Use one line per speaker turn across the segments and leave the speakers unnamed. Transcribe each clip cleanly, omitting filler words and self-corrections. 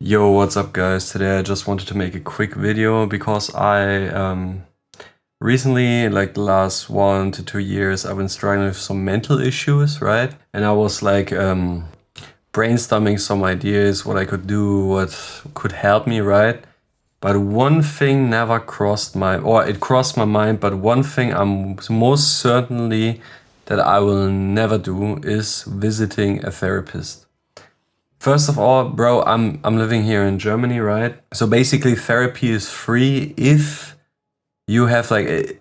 Yo, what's up guys? Today I just wanted to make a quick video because I recently, like the last 1 to 2 years, I've been struggling with some mental issues, right? And I was like brainstorming some ideas, what I could do, what could help me, right? But one thing never crossed it crossed my mind, but one thing I'm most certainly that I will never do is visiting a therapist. First of all, bro, I'm living here in Germany, right? So basically therapy is free if you have like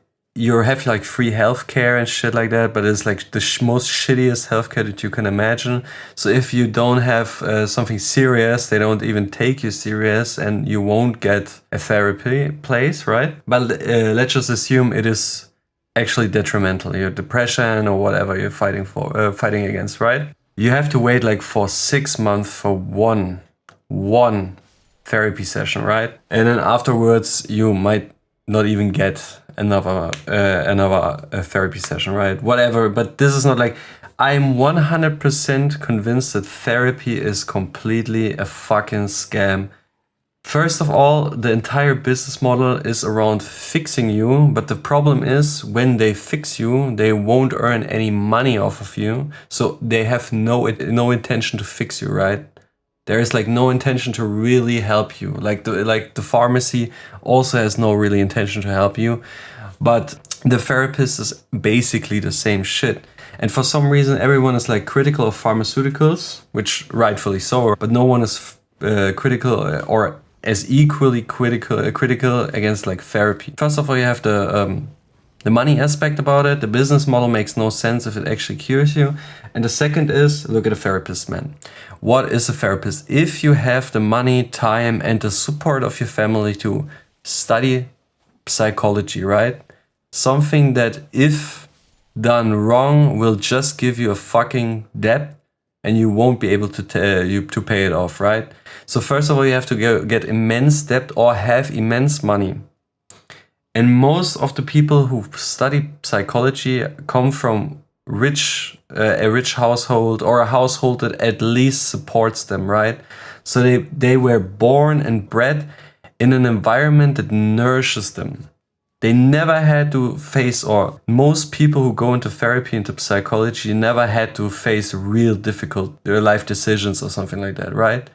free healthcare and shit like that, but it's like the most shittiest healthcare that you can imagine. So if you don't have something serious, they don't even take you serious and you won't get a therapy place, right? But let's just assume it is actually detrimental, your depression or whatever you're fighting against, right? You have to wait like for 6 months for one therapy session, right? And then afterwards you might not even get another therapy session, right? Whatever. But this is not like, I'm 100% convinced that therapy is completely a fucking scam. First of all, the entire business model is around fixing you, but the problem is when they fix you, they won't earn any money off of you. So they have no intention to fix you, right? There is like no intention to really help you. Like the pharmacy also has no really intention to help you, but the therapist is basically the same shit. And for some reason, everyone is like critical of pharmaceuticals, which rightfully so, but no one is critical or as equally critical against like therapy. First of all, you have the money aspect about it. The business model makes no sense if it actually cures you. And the second is, look at a therapist, man. What is a therapist? If you have the money, time, and the support of your family to study psychology, right? Something that if done wrong will just give you a fucking debt and you won't be able to pay it off, right? So first of all, you have to get immense debt or have immense money. And most of the people who study psychology come from a rich household or a household that at least supports them, right? So they were born and bred in an environment that nourishes them. They never had to face, or most people who go into therapy, into psychology, never had to face real difficult life decisions or something like that, right?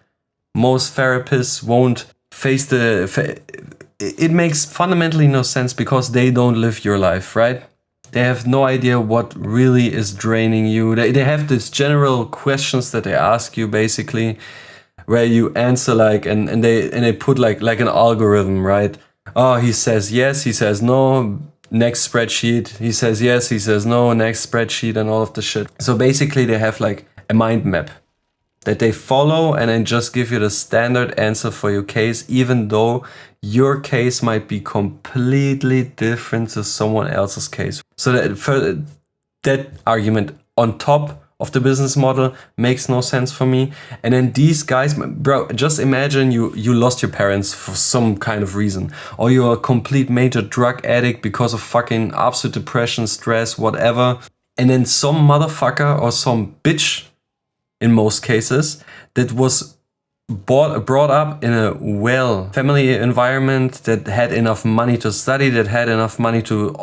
Most therapists won't face it makes fundamentally no sense because they don't live your life, right? They have no idea what really is draining you. They have these general questions that they ask you basically, where you answer like, and they put like an algorithm, right? Oh, he says yes, he says no, next spreadsheet. He says yes, he says no, next spreadsheet, and all of the shit. So basically they have like a mind map that they follow and then just give you the standard answer for your case, even though your case might be completely different to someone else's case. So that argument on top of the business model makes no sense for me. And then these guys, bro, just imagine you lost your parents for some kind of reason, or you're a complete major drug addict because of fucking absolute depression, stress, whatever. And then some motherfucker or some bitch, in most cases, that was brought up in a family environment that had enough money to study, that had enough money to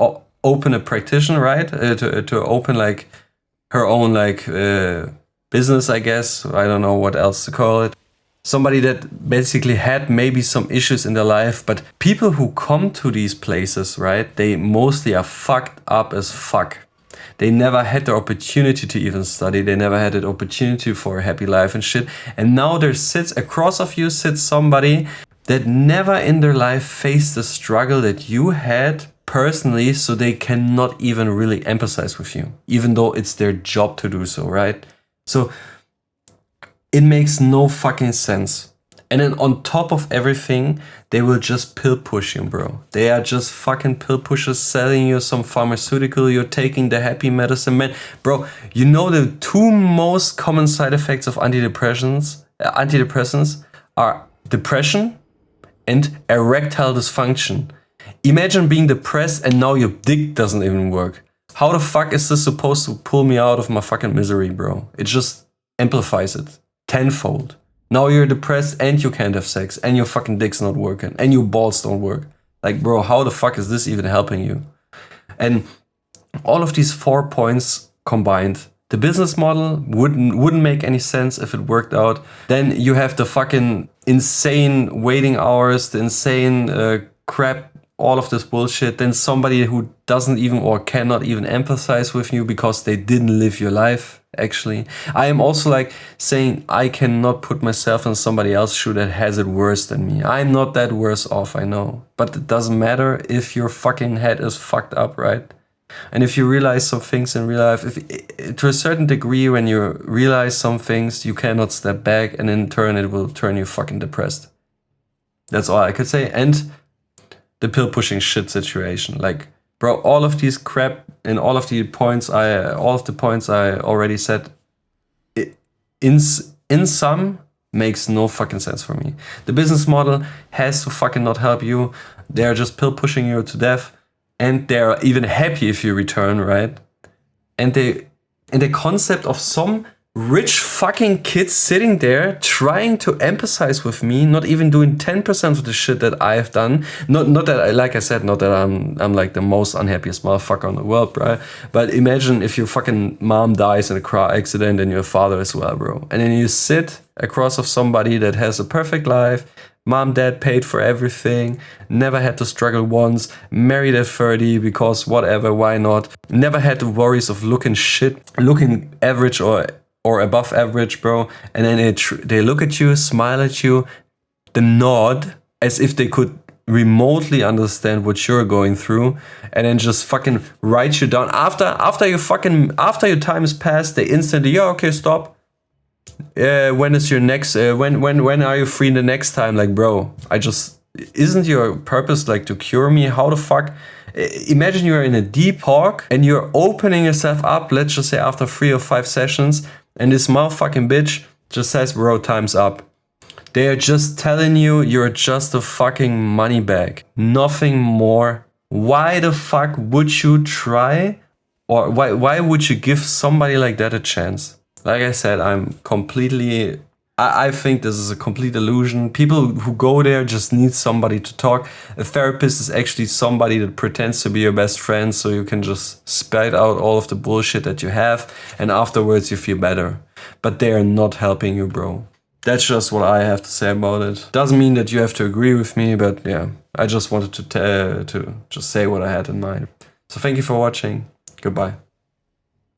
open a practitioner, right? To open like her own like business, I guess. I don't know what else to call it. Somebody that basically had maybe some issues in their life, but people who come to these places, right? They mostly are fucked up as fuck. They never had the opportunity to even study. They never had the opportunity for a happy life and shit. And now there sits across of you sits somebody that never in their life faced the struggle that you had personally, so they cannot even really empathize with you, even though it's their job to do so, right? So it makes no fucking sense. And then on top of everything, they will just pill push you, bro. They are just fucking pill pushers selling you some pharmaceutical. You're taking the happy medicine, man. Bro, you know the two most common side effects of antidepressants are depression and erectile dysfunction. Imagine being depressed and now your dick doesn't even work. How the fuck is this supposed to pull me out of my fucking misery, bro? It just amplifies it tenfold. Now you're depressed and you can't have sex and your fucking dick's not working and your balls don't work. Like, bro, how the fuck is this even helping you? And all of these 4 points combined, the business model wouldn't make any sense if it worked out. Then you have the fucking insane waiting hours, the insane crap, all of this bullshit. Then somebody who doesn't even or cannot even empathize with you because they didn't live your life. Actually, I am also like saying I cannot put myself in somebody else's shoe that has it worse than me. I'm not that worse off, I know. But it doesn't matter if your fucking head is fucked up, right? And if you realize some things in real life, if to a certain degree, when you realize some things, you cannot step back, and in turn, it will turn you fucking depressed. That's all I could say. And the pill pushing shit situation, like, bro, all of these crap and all of the points I already said, in sum, makes no fucking sense for me. The business model has to fucking not help you. They're just pill pushing you to death, and they're even happy if you return, right? And the concept of some rich fucking kids sitting there trying to empathize with me, not even doing 10% of the shit that I've done. Not that, like I said, not that I'm like the most unhappiest motherfucker in the world, bro. But imagine if your fucking mom dies in a car accident and your father as well, bro. And then you sit across of somebody that has a perfect life. Mom, dad paid for everything, never had to struggle once, married at 30 because whatever, why not? Never had the worries of looking average or above average, bro. And then they look at you, smile at you, the nod as if they could remotely understand what you're going through, and then just fucking write you down. After your time is passed, they instantly, yeah, okay, stop. When is your next? When are you free the next time? Like, bro, isn't your purpose like to cure me? How the fuck? Imagine you're in a deep talk and you're opening yourself up. Let's just say after 3 or 5 sessions, and this motherfucking bitch just says, bro, time's up. They are just telling you you're just a fucking money bag, nothing more. Why the fuck would you try, or why would you give somebody like that a chance? Like I said, I think this is a complete illusion. People who go there just need somebody to talk. A therapist is actually somebody that pretends to be your best friend so you can just spit out all of the bullshit that you have, and afterwards you feel better. But they are not helping you, bro. That's just what I have to say about it. Doesn't mean that you have to agree with me, but yeah, I just wanted to just say what I had in mind. So thank you for watching. Goodbye.